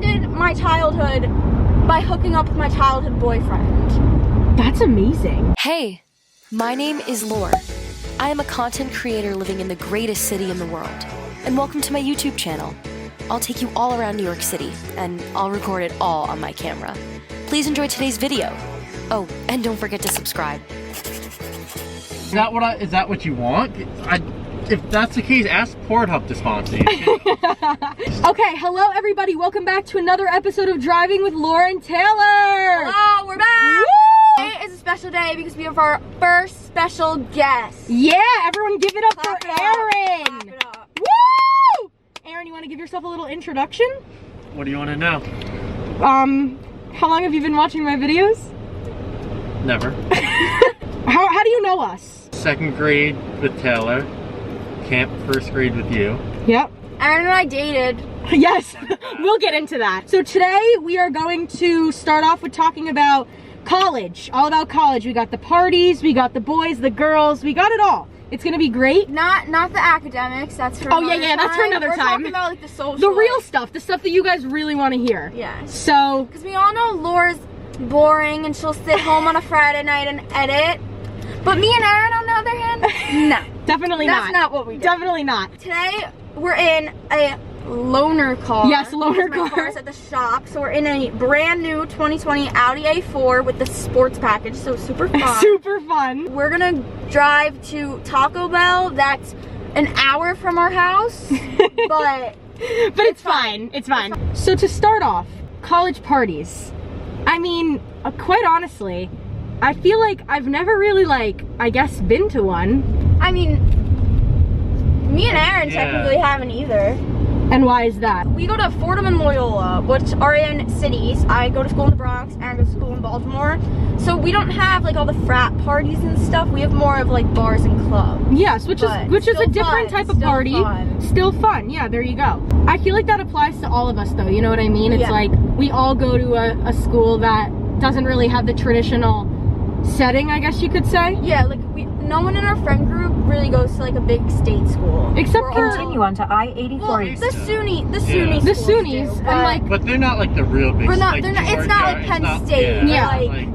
ended my childhood by hooking up with my childhood boyfriend. That's amazing. Hey, my name is Laur. I am a content creator living in the greatest city in the world. And welcome to my YouTube channel. I'll take you all around New York City, and I'll record it all on my camera. Please enjoy today's video. Oh, and don't forget to subscribe. Is that what you want? If that's the case, ask Pornhub to sponsor you. Okay, hello everybody. Welcome back to another episode of Driving with Laur and Taylor. Hello, we're back. Woo! Today is a special day because we have our first special guest. Yeah, everyone give it up Clap for it up. Aaron. Clap it up. Woo! Aaron, you want to give yourself a little introduction? What do you want to know? How long have you been watching my videos? Never. How do you know us? 2nd grade with Taylor. Camp 1st grade with you. Yep. Aaron and I dated. Yes, we'll get into that. So today we are going to start off with talking about college, all about college. We got the parties, we got the boys, the girls, we got it all. It's gonna be great. Not the academics, that's for another yeah, that's for another We're time. talking about like the social. The real stuff, the stuff that you guys really want to hear. Yeah. So, Because we all know Laura's boring and she'll sit home on a Friday night and edit. But me and Aaron, on the other hand, no. definitely That's not. not what we do. Definitely not. Today, we're in a loaner car. Yes, loaner My car. car's at the shop. So we're in a brand new 2020 Audi A4 with the sports package. So super fun. Super fun. We're gonna drive to Taco Bell. That's an hour from our house. But it's fine. It's fine. So to start off, college parties. I mean, quite honestly, I feel like I've never really I guess been to one. I mean, me and Aaron technically haven't either. And why is that? We go to Fordham and Loyola, which are in cities. I go to school in the Bronx, Aaron goes to school in Baltimore. So we don't have all the frat parties and stuff. We have more of bars and clubs. Yes, which is a different type of party. Fun. Still fun. Yeah, there you go. I feel like that applies to all of us though, you know what I mean? It's like we all go to a school that doesn't really have the traditional setting, I guess you could say. Yeah, no one in our friend group really goes to a big state school. Except for Continue on to I-84 well, East. the SUNY the schools SUNYs do, and But they're not the real big. we're not. They're not. It's not like Penn State. Yeah.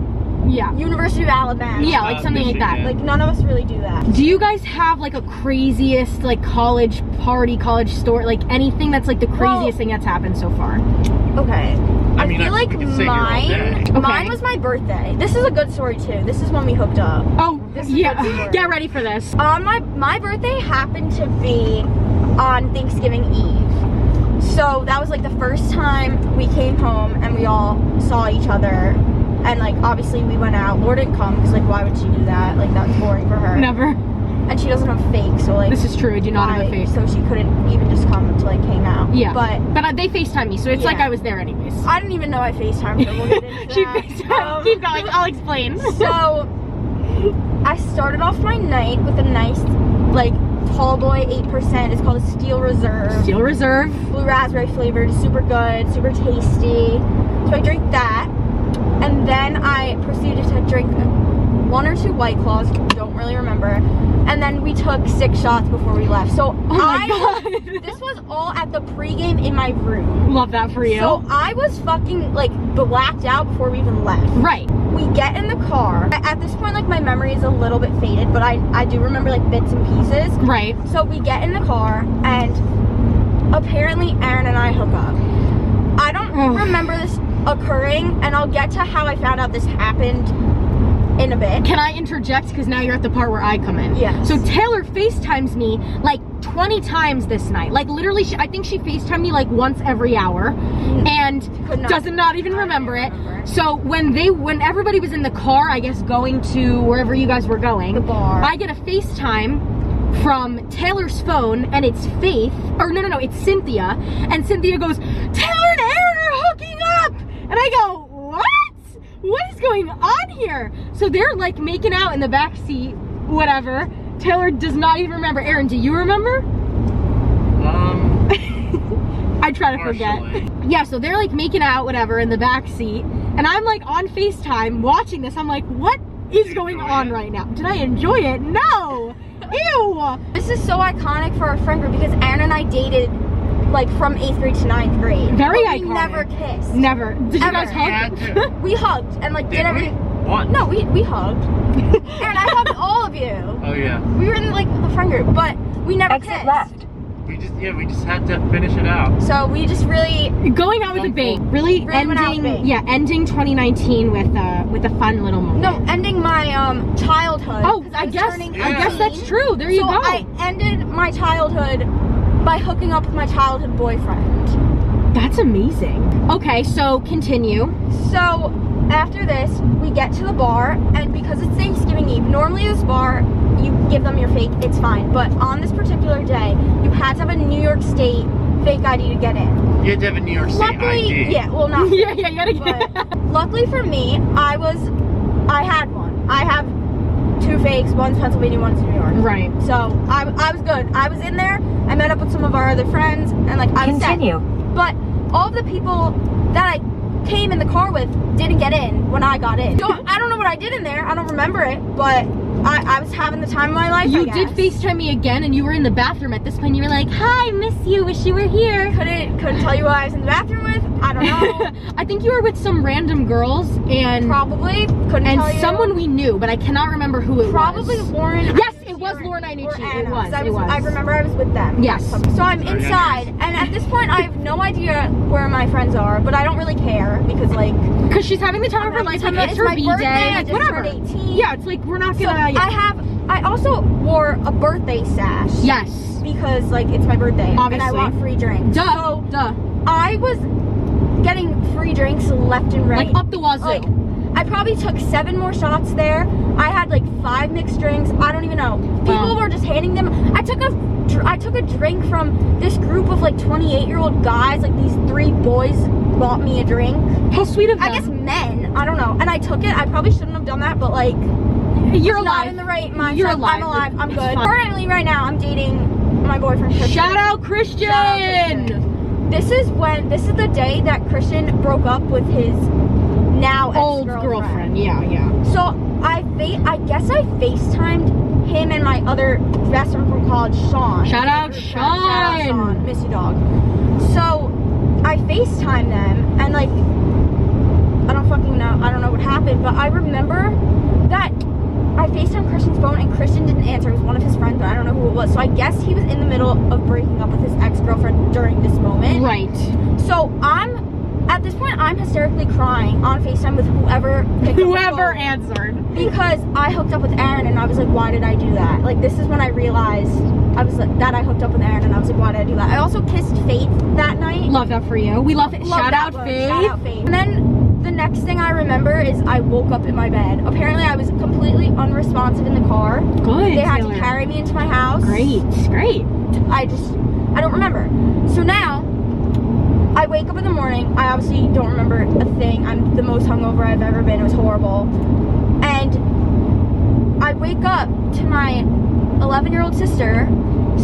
Yeah. University of Alabama. Yeah, something like that. Michigan. None of us really do that. Do you guys have a craziest college party, college story, anything that's the craziest thing that's happened so far? Okay. I feel like we could sit here all day. mine was my birthday. This is a good story too. This is when we hooked up. Oh, This is a good yeah. story. Get ready for this. My birthday happened to be on Thanksgiving Eve. So that was the first time we came home and we all saw each other. And obviously we went out. Laura didn't come because why would she do that? That was boring for her. Never. And she doesn't have a fake, so This is true. I do not have a face. So she couldn't even just come to hang out. Yeah. But they FaceTime me, so it's like Yeah. I was there anyways. I didn't even know I FaceTimed her. We'll get into She that. FaceTime. Keep going. I'll explain. So I started off my night with a nice tall boy 8%. It's called a Steel Reserve. Steel Reserve. Blue raspberry flavored, super good, super tasty. So I drank that, and then I proceeded to drink 1 or 2 White Claws, don't really remember, and then we took 6 shots before we left. So God. This was all at the pregame in my room. Love that for you. So I was fucking blacked out before we even left. Right. We get in the car. At this point, my memory is a little bit faded, but I do remember bits and pieces. Right. So we get in the car, and apparently Aaron and I hook up. I don't remember this occurring, and I'll get to how I found out this happened in a bit. Can I interject? Because now you're at the part where I come in. Yes. So Taylor FaceTimes me 20 times this night. Literally, I think she FaceTimed me once every hour, and does not even remember it. So when everybody was in the car, I guess going to wherever you guys were going, The bar. I get a FaceTime from Taylor's phone, and it's Faith, or no, it's Cynthia, and Cynthia goes, Taylor and Aaron are hooking up, and I go, what? What is going on here? So they're making out in the back seat, whatever. Taylor does not even remember. Aaron, do you remember? I try to forget. Yeah, so they're making out, whatever, in the back seat, and I'm on FaceTime watching this. I'm what is going on right now? Did I enjoy it? No. Ew. This is so iconic for our friend group because Aaron and I dated like from 8th grade to 9th grade. Very But we iconic. never kissed. Never. Did you Ever. guys hug? Yeah, We hugged and like did Did we? everything. Once. No, we hugged. And I hugged all of you. Oh yeah. We were in like the friend group, but we never Exit kissed. left. We just had to finish it out. So we just really Going out with a bang. Really Really went out with a ending. bang. Yeah, ending 2019 with a fun little moment. no ending my childhood. Oh, 'cause I was guess turning I guess 18. that's true. There you So go. I ended my childhood by hooking up with my childhood boyfriend. That's amazing. Okay, so continue. So after this, we get to the bar, and because it's Thanksgiving Eve, normally this bar, you give them your fake, it's fine. But on this particular day, you had to have a New York State fake ID to get in. You had to have a New York State Luckily, ID. yeah, well not. Yeah, you gotta get. But luckily for me, I had one. I have 2 fakes, one's Pennsylvania, one's New York. Right. So I was good. I was in there. I met up with some of our other friends, and like I was set. Continue. But all of the people that I came in the car with didn't get in when I got in. So I don't know what I did in there. I don't remember it, but I was having the time of my life. You I did guess. FaceTime me again, and you were in the bathroom at this point. You were like, "Hi, miss you. Wish you were here." Couldn't tell you who I was in the bathroom with. I don't know. I think you were with some random girls and Probably couldn't and tell you. someone we knew, but I cannot remember who it Probably was. Lauren. Yes, it was Lauren I knew. Or It Anna, was. 'cause I It was. I remember I was with them. Yes. So I'm Sorry, inside, and at this point I have no idea where my friends are, but I don't really care because like Because she's having the time of her life. Like, it's her my B birthday. day. I Like, just whatever. turned 18. Yeah, it's like we're not So gonna. Yeah. I also wore a birthday sash. Yes. Because like it's my birthday and Obviously. I want free drinks. Duh. So Duh. I was getting free drinks left and right. Like up the wazoo. Like, I probably took 7 more shots there. I had like 5 mixed drinks. I don't even know. People were just handing them. I took a drink from this group of like 28-year-old guys. Like these 3 boys bought me a drink. How sweet of them. I guess men. I don't know. And I took it. I probably shouldn't have done that, but like You're was alive. not in the right mindset. You're alive. I'm alive. I'm It's good. fine. Currently, right now, I'm dating my boyfriend Christian. Shout out Christian. Shout out Christian. This is the day that Christian broke up with his now Old ex-girlfriend. girlfriend. Yeah, yeah. So I guess I FaceTimed him and my other best friend from college, Sean. Shout out Shout out Sean. Sean. Miss you, dog. So I FaceTimed them and like I don't fucking know. I don't know what happened, but I remember that I FaceTimed Christian's phone and Christian didn't answer. It was one of his friends, but I don't know who it was. So I guess he was in the middle of breaking up with his ex-girlfriend during this moment. Right. So at this point, I'm hysterically crying on FaceTime with whoever picked up the Whoever phone. answered. Because I hooked up with Aaron and I was like, why did I do that? Like, this is when I realized that I hooked up with Aaron and I was like, why did I do that? I also kissed Faith that night. Love that for you. We love it. Love Shout that out one. Faith. Shout out Faith. And then the next thing I remember is I woke up in my bed. Apparently, I was completely unresponsive in the car. Good. They had Taylor. to carry me into my house. Great. Great. I don't remember. So now, I wake up in the morning. I obviously don't remember a thing. I'm the most hungover I've ever been. It was horrible. And I wake up to my 11-year-old sister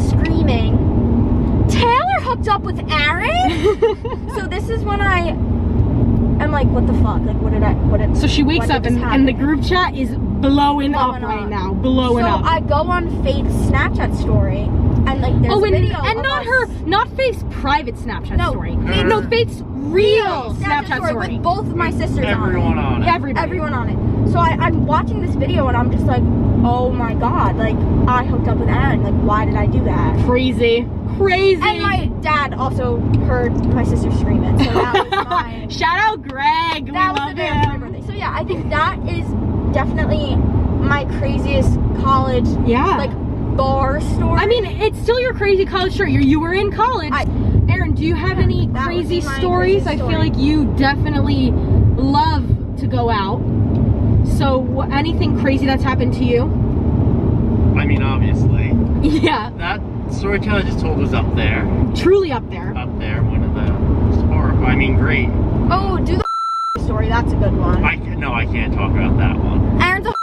screaming, Taylor hooked up with Aaron? So this is when I'm like, what the fuck? Like, what did So she wakes what up did and, this and the happen? group chat is blowing up Blowing right up. now. Blowing So up. I go on Faith's Snapchat story and like there's Oh, a video and of not us- not Faith's private Snapchat No, story. Faith's- No, Faith's real Snapchat story. with both of my sisters Everyone on it. on it. Everyone on it. So I'm watching this video and I'm just like, oh my god, like I hooked up with Aaron. Like, why did I do that? Crazy. Crazy. And my dad also heard my sister scream it. So that was my Shout out Greg. that we was the love day after my him. birthday. So yeah, I think that is definitely my craziest college Yeah. like bar story. I mean, it's still your crazy college story. You were in college. Aaron, do you have any that would crazy be my stories? crazy I story. feel like you definitely love to go out. So, anything crazy that's happened to you? I mean, obviously, Yeah, that storyteller just told was up there. truly up there. Up there, one of the horrible. I mean, great. oh, do the story. That's a good one. I can't talk about that one. Aaron's a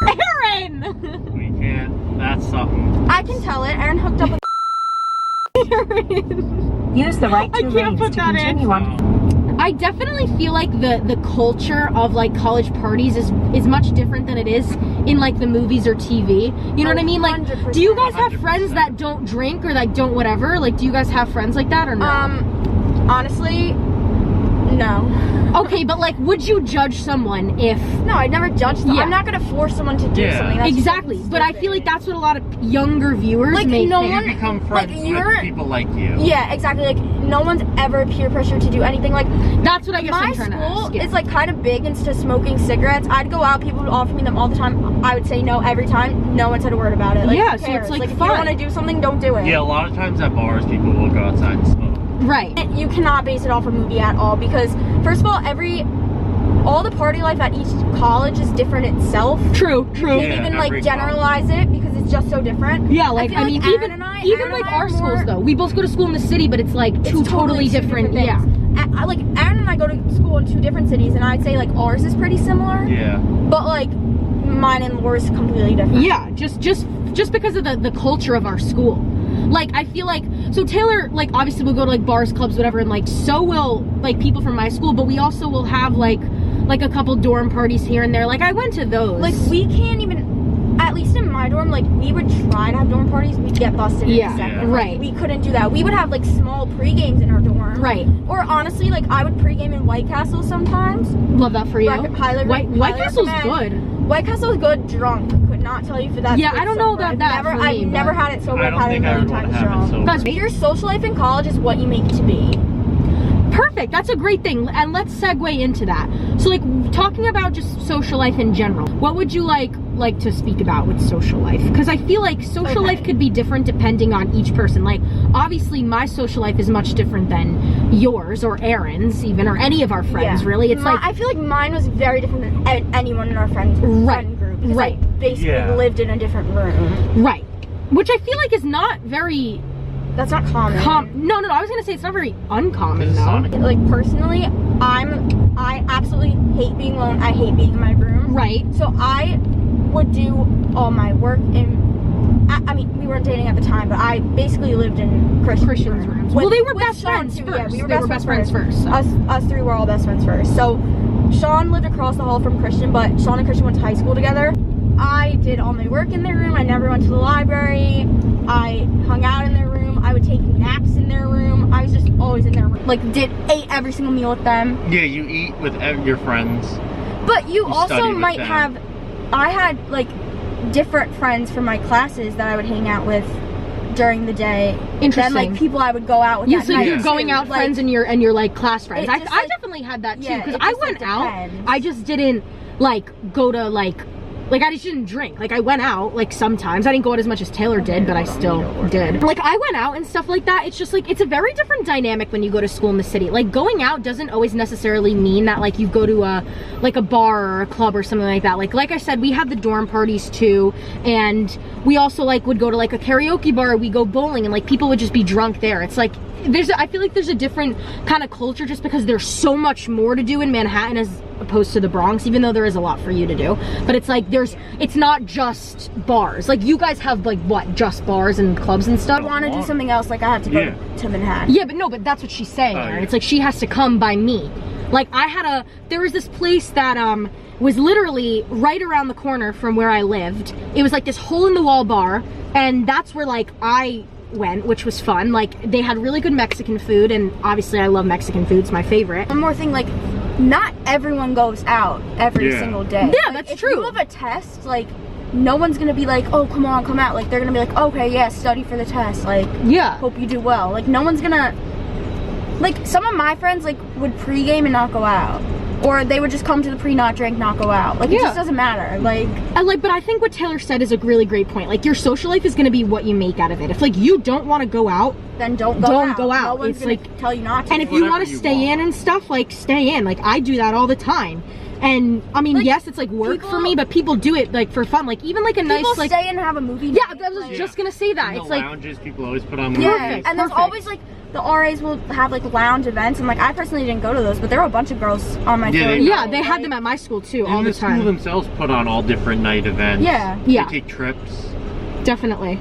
Aaron! We can't. That's something. I can tell it. Aaron hooked up with Use the right I two can't lanes put to that in. continue on. I definitely feel like the culture of like college parties is much different than it is in like the movies or TV. You know what I mean? Like, 100%. do you guys have friends that don't drink or that don't whatever? Like, do you guys have friends like that or no? Honestly, no. Okay, but like, would you judge someone if... No, I'd never judge them. Yeah. I'm not gonna force someone to do something. That's Exactly, but I feel like that's what a lot of younger viewers Like, may no think. one- You become friends with people like you. Yeah, exactly. Like, no one's ever peer pressured to do anything. Like, That's what I guess my I'm trying to school ask. Yeah. is like kind of big into smoking cigarettes. I'd go out, people would offer me them all the time. I would say no every time. No one said a word about it. Like, Yeah, who so cares? it's, like, if fun. you want to do something, don't do it. Yeah, a lot of times at bars, people will go outside and smoke. Right. You cannot base it off a movie at all because, first of all the party life at each college is different itself. True. You can't Yeah, even like every generalize it because it's just so different. Yeah, like feel I mean, Aaron even and I like are our schools more- though. We both go to school in the city, but it's like It's two totally different. things. Yeah. Like Aaron and I go to school in 2 different cities, and I'd say like ours is pretty similar. Yeah. But like mine and Laura's completely different. Yeah, just because of the culture of our school. Like, I feel like, so Taylor, like, obviously we'll go to, like, bars, clubs, whatever, and, like, so will, like, people from my school, but we also will have, like a couple dorm parties here and there. Like, I went to those. Like, we can't even, at least in my dorm, like, we would try to have dorm parties, we'd get busted in a second. right. Like, we couldn't do that. We would have, like, small pre-games in our dorm. Right. Or, honestly, like, I would pre-game in White Castle sometimes. Love that for you. White Castle's recommend. good. White Castle's good drunk. Could not tell you for that. Yeah, good I don't know sober. about that for me, I've never but- had it sober. I I've don't had it a think I million would want times to have it drunk. sober. Because Your social life in college is what you make it to be. Perfect. That's a great thing. And let's segue into that. So, like, talking about just social life in general, what would you like to speak about with social life? Because I feel like social Okay. life could be different depending on each person. Like, obviously, my social life is much different than yours or Aaron's, even, or any of our friends. Yeah. Really, it's like I feel like mine was very different than anyone in our friend group. Because Right. I basically Yeah. lived in a different room. right, which I feel like is not very That's not common. No, I was gonna say it's not very uncommon It's though. Sonic. Like personally, I absolutely hate being alone. I hate being in my room. Right. So I would do all my work in. I mean, we weren't dating at the time, but I basically lived in Christian's rooms. Well, they were with best Sean, friends too. first. Yeah, we were They were best friends first. Us 3 were all best friends first. So Sean lived across the hall from Christian, but Sean and Christian went to high school together. I did all my work in their room. I never went to the library. I hung out in their room. I would take naps in their room. I was just always in their room. Like, ate every single meal with them. Yeah, you eat with your friends. But you You also study with might them. have, I had like different friends from my classes that I would hang out with during the day. Interesting. Then like people I would go out with. Yeah, at so night you're too. going out Like, friends and your like class friends. It I just, I like- definitely had that too yeah, because it I just, went like, out. depends. I just didn't like go to like I just didn't drink. Like I went out like sometimes. I didn't go out as much as Taylor did, but I still did. Like I went out and stuff like that. It's just like it's a very different dynamic when you go to school in the city. Like going out doesn't always necessarily mean that like you go to a bar or a club or something like that. Like I said, we had the dorm parties too, and we also like would go to like a karaoke bar. We go bowling, and like people would just be drunk there. It's like I feel like there's a different kind of culture just because there's so much more to do in Manhattan as opposed to the Bronx, even though there is a lot for you to do. But it's like it's not just bars. Like you guys have like what, just bars and clubs and stuff? I want to do something else. Like I have to go to Manhattan. Yeah, but that's what she's saying. Oh, yeah. It's like she has to come by me. Like there was this place that was literally right around the corner from where I lived. It was like this hole in the wall bar, and that's where like I went, which was fun. Like they had really good Mexican food, and obviously I love Mexican food. It's my favorite. One more thing, like not everyone goes out every single day. Yeah, Like, that's if true. you have a test, like no one's gonna be like, oh come on, come out. Like they're gonna be like, okay, yeah, study for the test. Like Yeah. hope you do well. Like no one's gonna, like some of my friends like would pregame and not go out, or they would just come to the pre, not drink, not go out. Like it Yeah. just doesn't matter. Like But I think what Taylor said is a really great point. Like your social life is going to be what you make out of it. If like you don't want to go out, then don't go out. No one's It's gonna like- tell you not to. and if you Whatever want to you stay want. in and stuff, like stay in. Like I do that all the time. And I mean, Like, yes, it's like work for people- me, but people do it like for fun. Like even like a people nice like stay and have a movie. yeah, night, I was like- just gonna say that. In the It's like lounges, people always put on Yeah, Perfect, and there's perfect. always like the RAs will have like lounge events, and like I personally didn't go to those, but there were a bunch of girls on my Yeah, floor. yeah, they had them at my school too all And the the school time. themselves put on all different night events. Yeah. Yeah. They take trips. Definitely.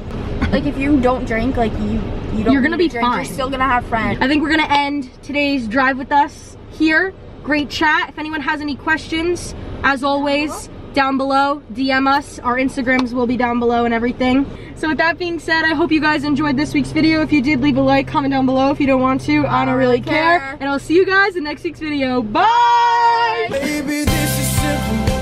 Like if you don't drink, like you don't. You're gonna need be to drink, fine. You're still gonna have friends. I think we're gonna end today's drive with us here. Great chat. If anyone has any questions, as always, down below, DM us. Our Instagrams will be down below and everything. So with that being said, I hope you guys enjoyed this week's video. If you did, leave a like, comment down below. If you don't want to, I don't really care. And I'll see you guys in next week's video. Bye! Baby, this is simple.